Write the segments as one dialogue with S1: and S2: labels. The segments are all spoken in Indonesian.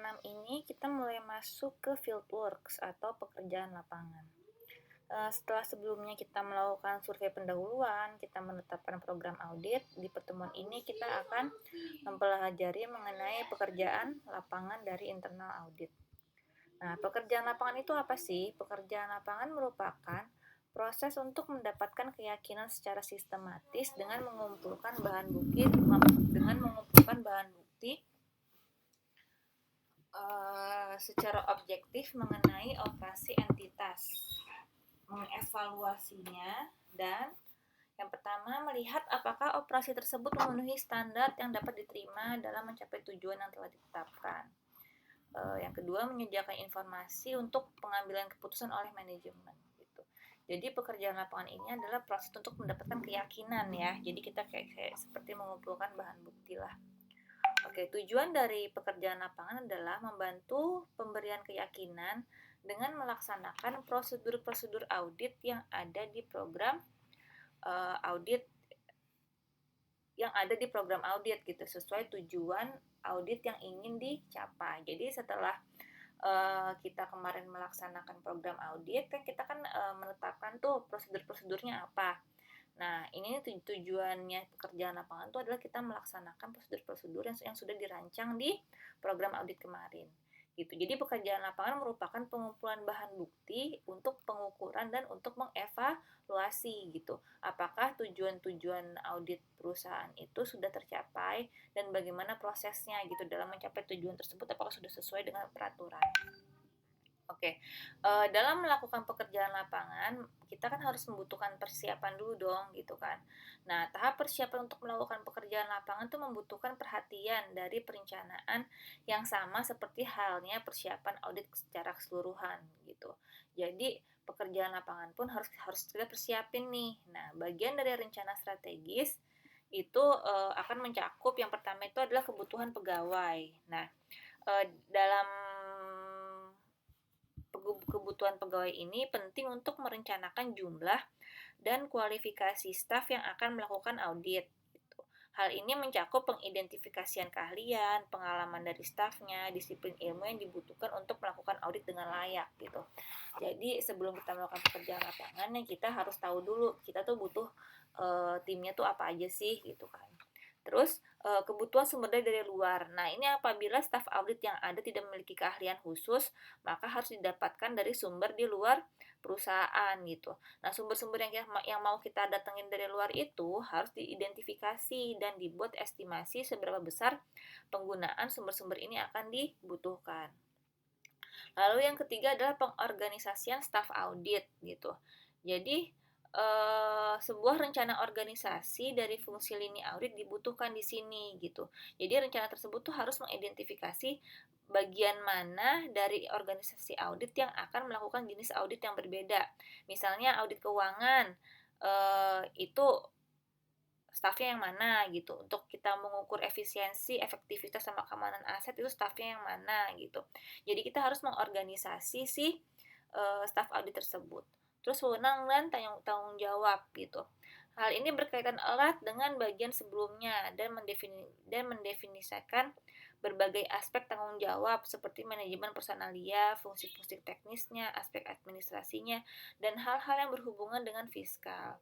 S1: 6 ini kita mulai masuk ke fieldworks atau pekerjaan lapangan. Setelah sebelumnya kita melakukan survei pendahuluan, kita menetapkan program audit, di pertemuan ini kita akan mempelajari mengenai pekerjaan lapangan dari internal audit. Nah, pekerjaan lapangan itu apa sih? Pekerjaan lapangan merupakan proses untuk mendapatkan keyakinan secara sistematis dengan mengumpulkan bahan bukti secara objektif mengenai operasi entitas, mengevaluasinya, dan yang pertama melihat apakah operasi tersebut memenuhi standar yang dapat diterima dalam mencapai tujuan yang telah ditetapkan. Yang kedua menyediakan informasi untuk pengambilan keputusan oleh manajemen. Gitu. Jadi pekerjaan lapangan ini adalah proses untuk mendapatkan keyakinan ya. Jadi kita kayak seperti mengumpulkan bahan bukti lah. Oke, tujuan dari pekerjaan lapangan adalah membantu pemberian keyakinan dengan melaksanakan prosedur-prosedur audit yang ada di program audit gitu sesuai tujuan audit yang ingin dicapai. Jadi setelah kita kemarin melaksanakan program audit kan kita kan menetapkan tuh prosedur-prosedurnya apa. Nah, ini tujuannya pekerjaan lapangan itu adalah kita melaksanakan prosedur-prosedur yang sudah dirancang di program audit kemarin. Gitu. Jadi pekerjaan lapangan merupakan pengumpulan bahan bukti untuk pengukuran dan untuk mengevaluasi gitu. Apakah tujuan-tujuan audit perusahaan itu sudah tercapai dan bagaimana prosesnya gitu dalam mencapai tujuan tersebut, apakah sudah sesuai dengan peraturan. Oke, dalam melakukan pekerjaan lapangan, kita kan harus membutuhkan persiapan dulu dong, gitu kan. Nah, tahap persiapan untuk melakukan pekerjaan lapangan itu membutuhkan perhatian dari perencanaan yang sama seperti halnya persiapan audit secara keseluruhan, gitu. Jadi, pekerjaan lapangan pun harus kita persiapin nih. Nah, bagian dari rencana strategis itu akan mencakup yang pertama itu adalah kebutuhan pegawai. Nah, dalam kebutuhan pegawai ini penting untuk merencanakan jumlah dan kualifikasi staf yang akan melakukan audit. Gitu. Hal ini mencakup pengidentifikasian keahlian, pengalaman dari stafnya, disiplin ilmu yang dibutuhkan untuk melakukan audit dengan layak. Gitu. Jadi sebelum kita melakukan pekerjaan lapangan, kita harus tahu dulu kita tuh butuh timnya tuh apa aja sih, gitu kan. Terus kebutuhan sumber daya dari luar. Nah, ini apabila staf audit yang ada tidak memiliki keahlian khusus, maka harus didapatkan dari sumber di luar perusahaan gitu. Nah, sumber-sumber yang mau kita datengin dari luar itu harus diidentifikasi dan dibuat estimasi seberapa besar penggunaan sumber-sumber ini akan dibutuhkan. Lalu yang ketiga adalah pengorganisasian staf audit gitu. Jadi sebuah rencana organisasi dari fungsi lini audit dibutuhkan di sini gitu. Jadi rencana tersebut tuh harus mengidentifikasi bagian mana dari organisasi audit yang akan melakukan jenis audit yang berbeda. Misalnya audit keuangan itu stafnya yang mana gitu. Untuk kita mengukur efisiensi, efektivitas sama keamanan aset itu stafnya yang mana gitu. Jadi kita harus mengorganisasi si staf audit tersebut. Terus wewenang dan tanggung jawab gitu. Hal ini berkaitan erat dengan bagian sebelumnya dan mendefinisikan berbagai aspek tanggung jawab seperti manajemen personalia, fungsi-fungsi teknisnya, aspek administrasinya, dan hal-hal yang berhubungan dengan fiskal.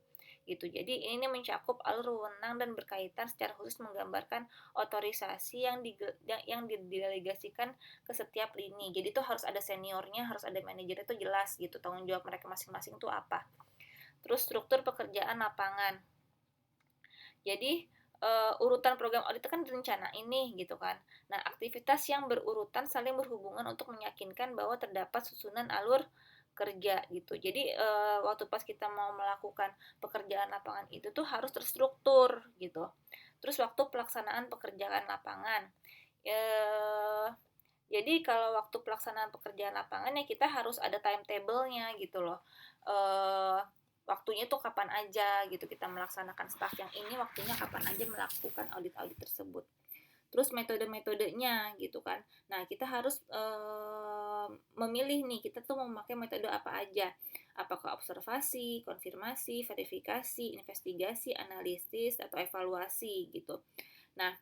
S1: Gitu. Jadi ini mencakup alur wewenang dan berkaitan secara khusus menggambarkan otorisasi yang didelegasikan ke setiap lini. Jadi itu harus ada seniornya, harus ada manajernya, itu jelas gitu tanggung jawab mereka masing-masing itu apa. Terus struktur pekerjaan lapangan. Jadi urutan program audit itu kan rencana ini gitu kan. Nah, aktivitas yang berurutan saling berhubungan untuk meyakinkan bahwa terdapat susunan alur kerja gitu. Jadi waktu pas kita mau melakukan pekerjaan lapangan itu tuh harus terstruktur gitu. Terus waktu pelaksanaan pekerjaan lapangan. Jadi kalau waktu pelaksanaan pekerjaan lapangan ya kita harus ada timetable-nya gitu loh. Waktunya tuh kapan aja gitu kita melaksanakan staff yang ini, waktunya kapan aja melakukan audit-audit tersebut. Terus metode-metodenya gitu kan. Nah, kita harus memilih nih, kita tuh mau memakai metode apa aja. Apakah observasi, konfirmasi, verifikasi, investigasi, analisis, atau evaluasi gitu. Nah,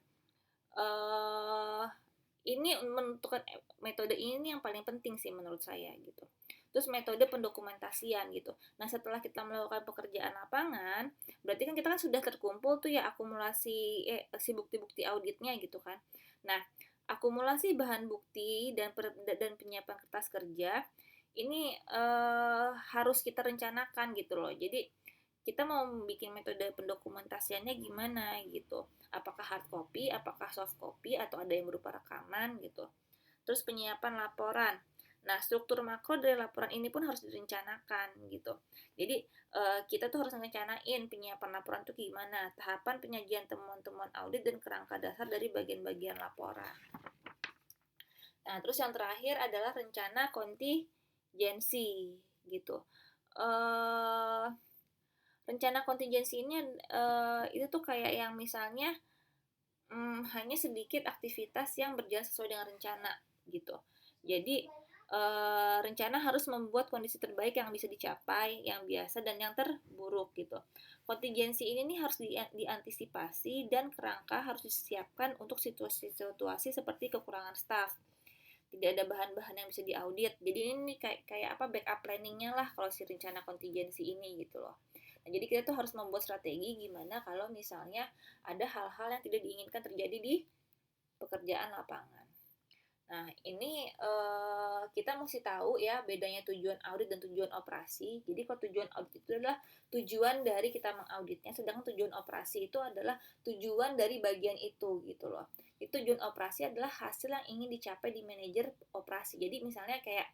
S1: Ini menentukan metode ini yang paling penting sih menurut saya gitu. Terus metode pendokumentasian gitu. Nah, setelah kita melakukan pekerjaan lapangan, berarti kan kita kan sudah terkumpul tuh ya akumulasi si bukti-bukti auditnya gitu kan. Nah, akumulasi bahan bukti dan penyiapan kertas kerja ini harus kita rencanakan gitu loh. Jadi kita mau bikin metode pendokumentasiannya gimana gitu. Apakah hard copy, apakah soft copy, atau ada yang berupa rekaman gitu. Terus penyiapan laporan. Nah, struktur makro dari laporan ini pun harus direncanakan gitu. Jadi kita tuh harus merencanain penyiapan laporan itu gimana, tahapan penyajian temuan-temuan audit dan kerangka dasar dari bagian-bagian laporan. Nah, terus yang terakhir adalah rencana kontingensi gitu. Rencana kontingensi ini itu tuh kayak yang misalnya hanya sedikit aktivitas yang berjalan sesuai dengan rencana gitu. Jadi rencana harus membuat kondisi terbaik yang bisa dicapai, yang biasa dan yang terburuk gitu. Kontingensi ini nih harus diantisipasi dan kerangka harus disiapkan untuk situasi-situasi seperti kekurangan staf. Tidak ada bahan-bahan yang bisa diaudit. Jadi ini kayak apa backup planningnya lah kalau si rencana kontingensi ini gitu loh. Nah, jadi kita tuh harus membuat strategi gimana kalau misalnya ada hal-hal yang tidak diinginkan terjadi di pekerjaan lapangan. Nah, ini kita mesti tahu ya bedanya tujuan audit dan tujuan operasi. Jadi kalau tujuan audit itu adalah tujuan dari kita mengauditnya, sedangkan tujuan operasi itu adalah tujuan dari bagian itu gitu loh. Itu tujuan operasi adalah hasil yang ingin dicapai di manajer operasi. Jadi misalnya kayak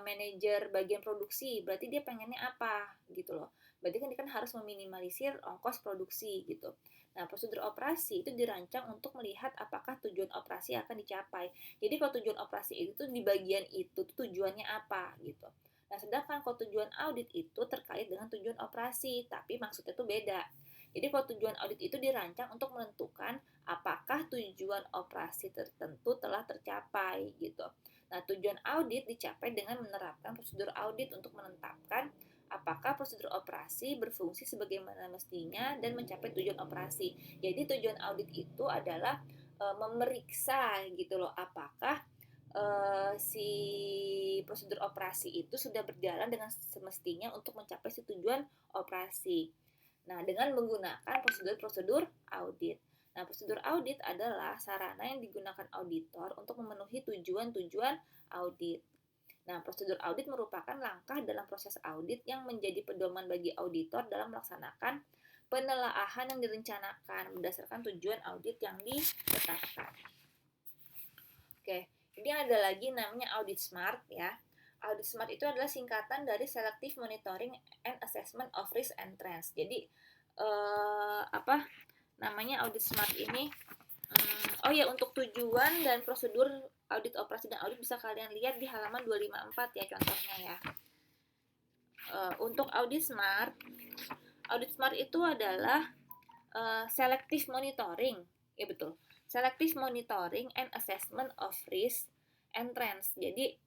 S1: manajer bagian produksi, berarti dia pengennya apa gitu loh. Berarti kan dia kan harus meminimalisir ongkos produksi gitu. Nah, prosedur operasi itu dirancang untuk melihat apakah tujuan operasi akan dicapai. Jadi kalau tujuan operasi itu di bagian itu tujuannya apa gitu. Nah, sedangkan kalau tujuan audit itu terkait dengan tujuan operasi, tapi maksudnya itu beda. Jadi kalau tujuan audit itu dirancang untuk menentukan apakah tujuan operasi tertentu telah tercapai gitu. Nah, tujuan audit dicapai dengan menerapkan prosedur audit untuk menetapkan apakah prosedur operasi berfungsi sebagaimana mestinya dan mencapai tujuan operasi. Jadi tujuan audit itu adalah memeriksa gitu loh apakah si prosedur operasi itu sudah berjalan dengan semestinya untuk mencapai si tujuan operasi. Nah, dengan menggunakan prosedur-prosedur audit. Nah, prosedur audit adalah sarana yang digunakan auditor untuk memenuhi tujuan-tujuan audit. Nah, prosedur audit merupakan langkah dalam proses audit yang menjadi pedoman bagi auditor dalam melaksanakan penelaahan yang direncanakan berdasarkan tujuan audit yang ditetapkan. Oke, ini ada lagi namanya audit smart ya. Audit smart itu adalah singkatan dari Selective Monitoring and Assessment of Risk and Trends. Jadi apa namanya audit smart ini? Oh ya, untuk tujuan dan prosedur audit operasi dan audit bisa kalian lihat di halaman 254 ya contohnya ya. Untuk audit smart itu adalah selective monitoring, ya betul. Selective monitoring and assessment of risk and trends. Jadi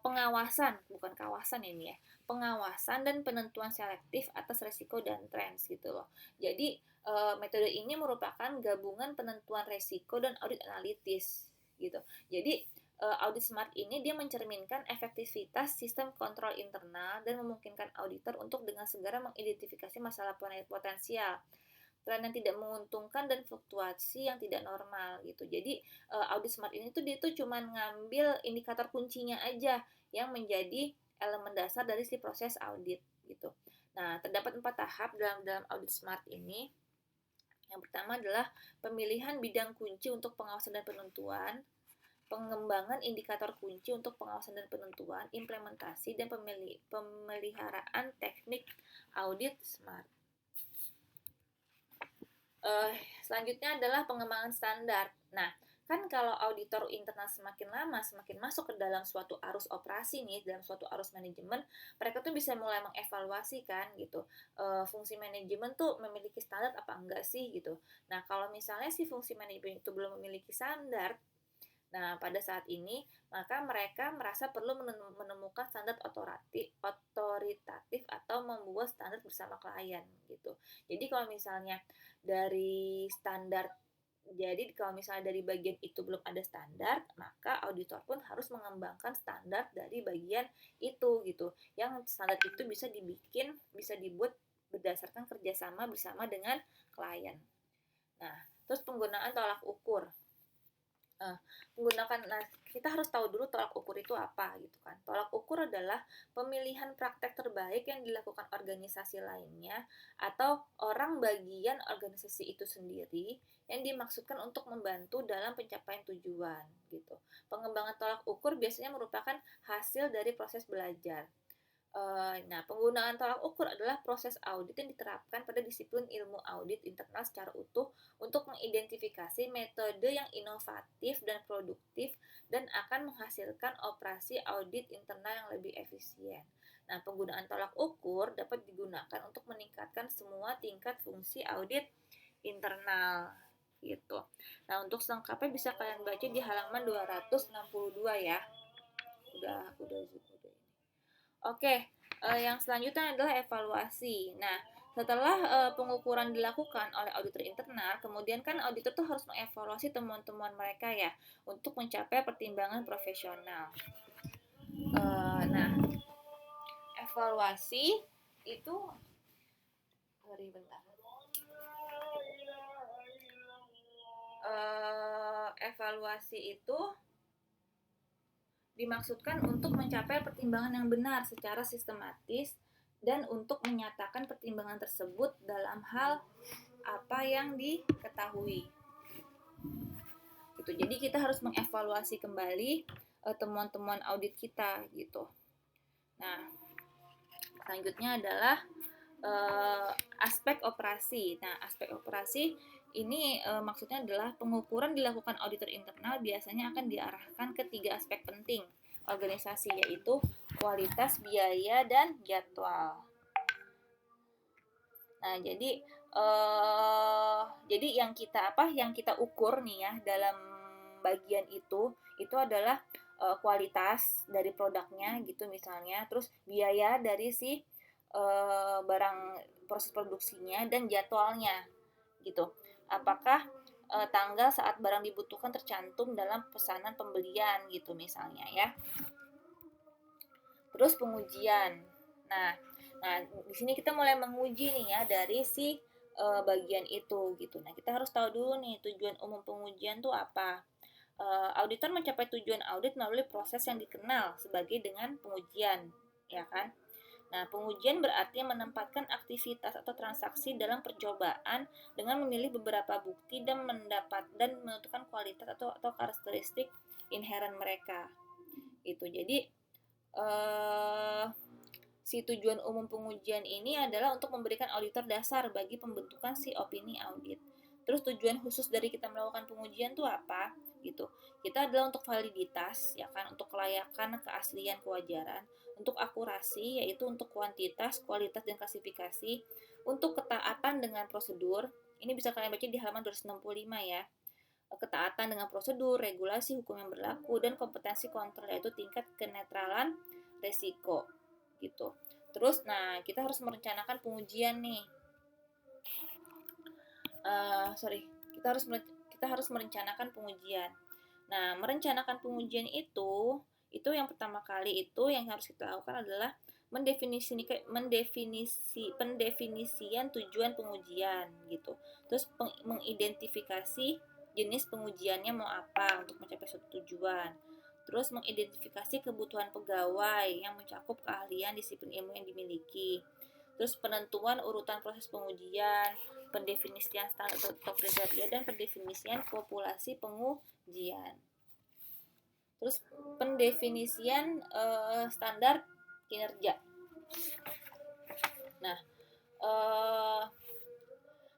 S1: pengawasan, bukan kawasan ini ya. Pengawasan dan penentuan selektif atas resiko dan trends gitu loh. Jadi metode ini merupakan gabungan penentuan resiko dan audit analitis gitu. Jadi audit smart ini dia mencerminkan efektivitas sistem kontrol internal dan memungkinkan auditor untuk dengan segera mengidentifikasi masalah potensial, tren yang tidak menguntungkan dan fluktuasi yang tidak normal gitu. Jadi audit smart ini tuh dia tuh cuma ngambil indikator kuncinya aja yang menjadi elemen dasar dari si proses audit gitu. Nah, terdapat 4 tahap dalam audit smart ini. Yang pertama adalah pemilihan bidang kunci untuk pengawasan dan penentuan, pengembangan indikator kunci untuk pengawasan dan penentuan, implementasi dan pemeliharaan teknik audit smart. Selanjutnya adalah pengembangan standar. Nah, kan kalau auditor internal semakin lama semakin masuk ke dalam suatu arus operasi nih, dalam suatu arus manajemen, mereka tuh bisa mulai mengevaluasi kan gitu, fungsi manajemen tuh memiliki standar apa enggak sih gitu. Nah, kalau misalnya si fungsi manajemen itu belum memiliki standar, nah pada saat ini maka mereka merasa perlu menemukan standar otoritatif atau membuat standar bersama klien gitu. Jadi kalau misalnya dari standar Jadi kalau misalnya dari bagian itu belum ada standar, maka auditor pun harus mengembangkan standar dari bagian itu gitu. Yang standar itu bisa dibuat berdasarkan kerjasama bersama dengan klien. Nah, terus penggunaan tolak ukur. Nah, kita harus tahu dulu tolak ukur itu apa gitu kan. Tolak ukur adalah pemilihan praktek terbaik yang dilakukan organisasi lainnya atau orang bagian organisasi itu sendiri yang dimaksudkan untuk membantu dalam pencapaian tujuan gitu. Pengembangan tolak ukur biasanya merupakan hasil dari proses belajar. Nah, penggunaan tolak ukur adalah proses audit yang diterapkan pada disiplin ilmu audit internal secara utuh untuk mengidentifikasi metode yang inovatif dan produktif dan akan menghasilkan operasi audit internal yang lebih efisien. Nah, penggunaan tolak ukur dapat digunakan untuk meningkatkan semua tingkat fungsi audit internal gitu. Nah, untuk selengkapnya bisa kalian baca di halaman 262 ya. Udah. Oke, yang selanjutnya adalah evaluasi. Nah, setelah pengukuran dilakukan oleh auditor internal, kemudian kan auditor tuh harus mengevaluasi temuan-temuan mereka ya untuk mencapai pertimbangan profesional. Nah, evaluasi itu, sorry bentar. Evaluasi itu dimaksudkan untuk mencapai pertimbangan yang benar secara sistematis dan untuk menyatakan pertimbangan tersebut dalam hal apa yang diketahui. Gitu. Jadi kita harus mengevaluasi kembali temuan-temuan audit kita gitu. Nah, selanjutnya adalah aspek operasi. Nah, aspek operasi ini maksudnya adalah pengukuran dilakukan auditor internal biasanya akan diarahkan ke 3 aspek penting organisasi, yaitu kualitas, biaya, dan jadwal. Nah, jadi yang kita ukur nih ya dalam bagian itu adalah kualitas dari produknya gitu misalnya, terus biaya dari si barang proses produksinya dan jadwalnya gitu. Apakah tanggal saat barang dibutuhkan tercantum dalam pesanan pembelian gitu misalnya ya. Terus pengujian. Nah, di sini kita mulai menguji nih ya dari si bagian itu gitu. Nah, kita harus tahu dulu nih tujuan umum pengujian tuh apa. Auditor mencapai tujuan audit melalui proses yang dikenal sebagai dengan pengujian, ya kan? Nah, pengujian berarti menempatkan aktivitas atau transaksi dalam percobaan dengan memilih beberapa bukti dan menentukan kualitas atau karakteristik inherent mereka. Itu. Jadi si tujuan umum pengujian ini adalah untuk memberikan auditor dasar bagi pembentukan si opini audit. Terus tujuan khusus dari kita melakukan pengujian itu apa? Gitu. Kita adalah untuk validitas, ya kan, untuk kelayakan, keaslian, kewajaran, untuk akurasi, yaitu untuk kuantitas, kualitas, dan klasifikasi, untuk ketaatan dengan prosedur. Ini bisa kalian baca di halaman 265 ya. Ketaatan dengan prosedur, regulasi, hukum yang berlaku, dan kompetensi kontrol, yaitu tingkat kenetralan resiko gitu. Terus, nah kita harus merencanakan pengujian nih. Kita harus merencanakan pengujian. Nah, merencanakan pengujian itu yang pertama kali itu yang harus kita lakukan adalah pendefinisian tujuan pengujian gitu. Terus mengidentifikasi jenis pengujiannya mau apa untuk mencapai suatu tujuan. Terus mengidentifikasi kebutuhan pegawai yang mencakup keahlian disiplin ilmu yang dimiliki. Terus penentuan urutan proses pengujian, pendefinisian standar atau kriteria, dan pendefinisian populasi pengujian. Terus pendefinisian standar kinerja. Nah,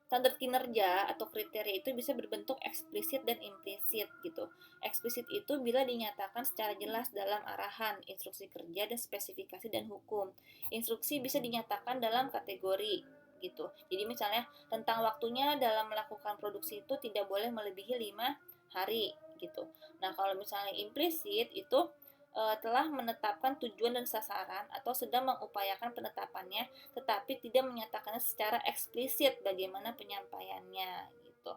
S1: standar kinerja atau kriteria itu bisa berbentuk eksplisit dan implisit gitu. Eksplisit itu bila dinyatakan secara jelas dalam arahan, instruksi kerja, dan spesifikasi dan hukum. Instruksi bisa dinyatakan dalam kategori gitu. Jadi misalnya tentang waktunya dalam melakukan produksi itu tidak boleh melebihi 5 hari gitu. Nah, kalau misalnya implisit itu telah menetapkan tujuan dan sasaran atau sedang mengupayakan penetapannya tetapi tidak menyatakannya secara eksplisit bagaimana penyampaiannya gitu.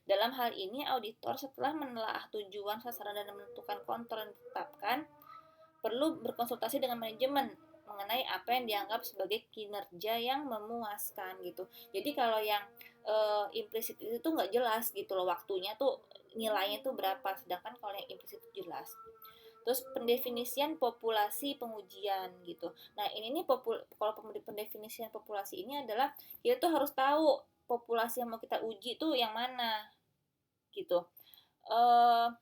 S1: Dalam hal ini, auditor setelah menelaah tujuan, sasaran, dan menentukan kontrol yang ditetapkan, perlu berkonsultasi dengan manajemen mengenai apa yang dianggap sebagai kinerja yang memuaskan gitu. Jadi kalau yang implisit itu tuh nggak jelas gitu loh, waktunya tuh nilainya tuh berapa, sedangkan kalau yang implisit itu jelas. Terus pendefinisian populasi pengujian gitu. Nah ini nih kalau pendefinisian populasi ini adalah kita tuh harus tahu populasi yang mau kita uji tuh yang mana gitu.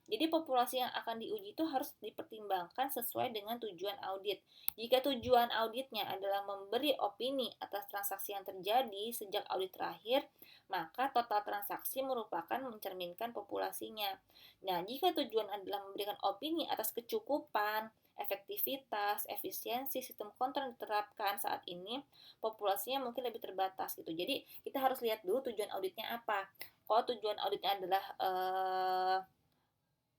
S1: Jadi populasi yang akan diuji itu harus dipertimbangkan sesuai dengan tujuan audit. Jika tujuan auditnya adalah memberi opini atas transaksi yang terjadi sejak audit terakhir, maka total transaksi merupakan mencerminkan populasinya. Nah, jika tujuan adalah memberikan opini atas kecukupan, efektivitas, efisiensi sistem kontrol yang diterapkan saat ini, populasinya mungkin lebih terbatas gitu. Jadi, kita harus lihat dulu tujuan auditnya apa. Kalau tujuan auditnya adalah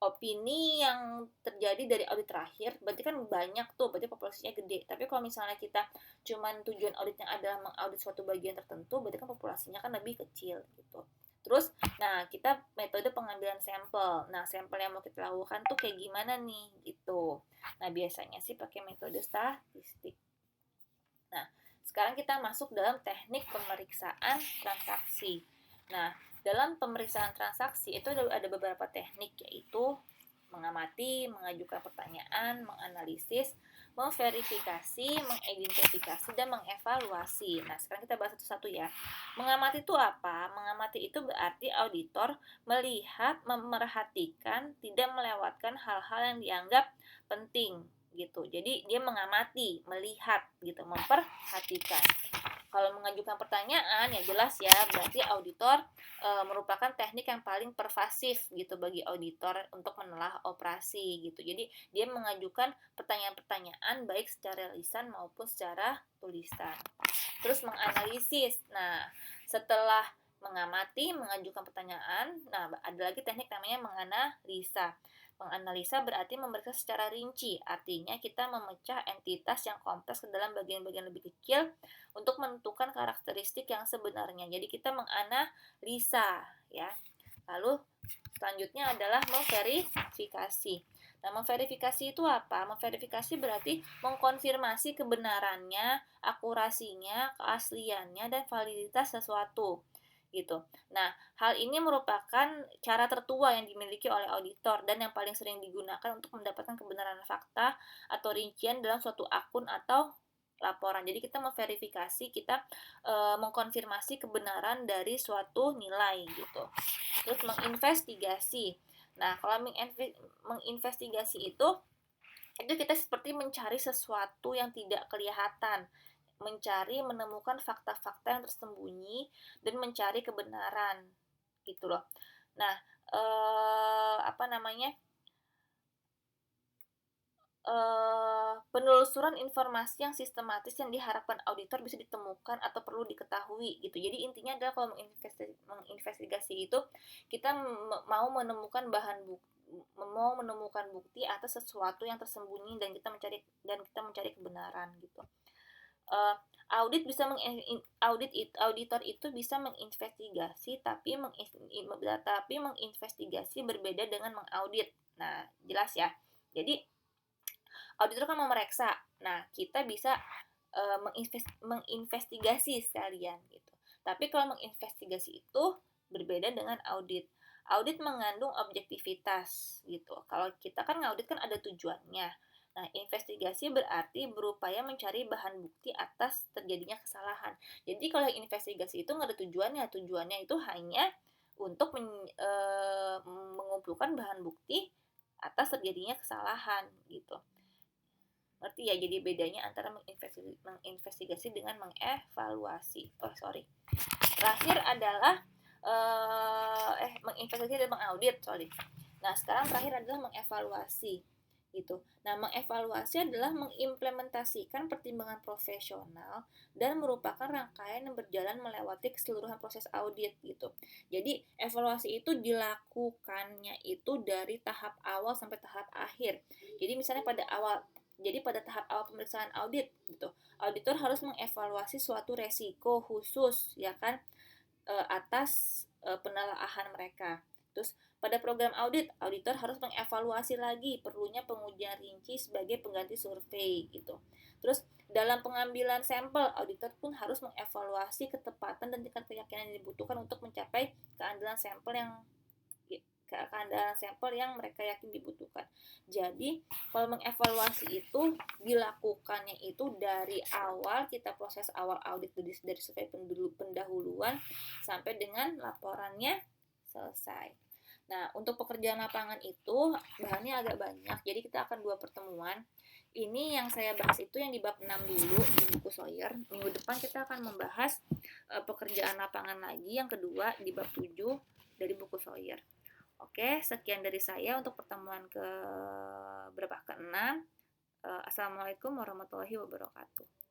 S1: opini yang terjadi dari audit terakhir, berarti kan banyak tuh, berarti populasinya gede. Tapi kalau misalnya kita cuman tujuan auditnya adalah mengaudit suatu bagian tertentu, berarti kan populasinya kan lebih kecil gitu. Terus, nah kita metode pengambilan sampel. Nah, sampel yang mau kita lakukan tuh kayak gimana nih gitu. Nah, biasanya sih pakai metode statistik. Nah, sekarang kita masuk dalam teknik pemeriksaan transaksi. Nah, dalam pemeriksaan transaksi itu ada beberapa teknik, yaitu mengamati, mengajukan pertanyaan, menganalisis, memverifikasi, mengidentifikasi, dan mengevaluasi. Nah, sekarang kita bahas satu-satu ya. Mengamati itu apa? Mengamati itu berarti auditor melihat, memerhatikan, tidak melewatkan hal-hal yang dianggap penting gitu. Jadi dia mengamati, melihat gitu, memperhatikan. Kalau mengajukan pertanyaan ya jelas ya, berarti auditor merupakan teknik yang paling pervasif gitu bagi auditor untuk menelah operasi gitu. Jadi dia mengajukan pertanyaan-pertanyaan baik secara lisan maupun secara tulisan. Terus menganalisis. Nah, setelah mengamati, mengajukan pertanyaan, nah ada lagi teknik namanya menganalisa. Menganalisa berarti memeriksa secara rinci, artinya kita memecah entitas yang kompleks ke dalam bagian-bagian lebih kecil untuk menentukan karakteristik yang sebenarnya. Jadi kita menganalisa ya. Lalu selanjutnya adalah memverifikasi. Nah, memverifikasi itu apa? Memverifikasi berarti mengkonfirmasi kebenarannya, akurasinya, keasliannya, dan validitas sesuatu gitu. Nah, hal ini merupakan cara tertua yang dimiliki oleh auditor dan yang paling sering digunakan untuk mendapatkan kebenaran fakta atau rincian dalam suatu akun atau laporan. Jadi kita memverifikasi, kita mengkonfirmasi kebenaran dari suatu nilai gitu. Terus menginvestigasi. Nah, kalau menginvestigasi itu kita seperti mencari sesuatu yang tidak kelihatan, mencari menemukan fakta-fakta yang tersembunyi dan mencari kebenaran gitu loh. Nah, apa namanya? Penelusuran informasi yang sistematis yang diharapkan auditor bisa ditemukan atau perlu diketahui gitu. Jadi intinya adalah kalau menginvestigasi itu kita mau menemukan bukti atas sesuatu yang tersembunyi dan kita mencari kebenaran gitu. Auditor itu bisa menginvestigasi tapi menginvestigasi berbeda dengan mengaudit. Nah, jelas ya. Jadi auditor kan memeriksa. Nah, kita bisa menginvestigasi sekalian gitu. Tapi kalau menginvestigasi itu berbeda dengan audit. Audit mengandung objektivitas gitu. Kalau kita kan ngaudit kan ada tujuannya. Nah, investigasi berarti berupaya mencari bahan bukti atas terjadinya kesalahan. Jadi kalau investigasi itu nggak ada tujuannya. Tujuannya itu hanya untuk mengumpulkan bahan bukti atas terjadinya kesalahan gitu. Ngerti ya, jadi bedanya antara menginvestigasi dengan mengevaluasi. Terakhir adalah menginvestigasi dan mengaudit, Nah, sekarang terakhir adalah mengevaluasi gitu. Nah, mengevaluasi adalah mengimplementasikan pertimbangan profesional dan merupakan rangkaian yang berjalan melewati keseluruhan proses audit gitu. Jadi, evaluasi itu dilakukannya itu dari tahap awal sampai tahap akhir. Jadi pada tahap awal pemeriksaan audit gitu, auditor harus mengevaluasi suatu resiko khusus ya kan atas penelaahan mereka. Terus pada program audit, auditor harus mengevaluasi lagi perlunya pengujian rinci sebagai pengganti survei gitu. Terus dalam pengambilan sampel, auditor pun harus mengevaluasi ketepatan dan tingkat keyakinan yang dibutuhkan untuk mencapai keandalan sampel yang mereka yakin dibutuhkan. Jadi, kalau mengevaluasi itu dilakukannya itu dari awal kita proses awal audit dari survei pendahuluan sampai dengan laporannya selesai. Nah, untuk pekerjaan lapangan itu bahannya agak banyak, jadi kita akan 2 pertemuan. Ini yang saya bahas itu yang di bab 6 dulu di buku Sawyer. Minggu depan kita akan membahas pekerjaan lapangan lagi yang kedua di bab 7 dari buku Sawyer. Oke, sekian dari saya untuk pertemuan ke berapa? Ke-6. Assalamualaikum warahmatullahi wabarakatuh.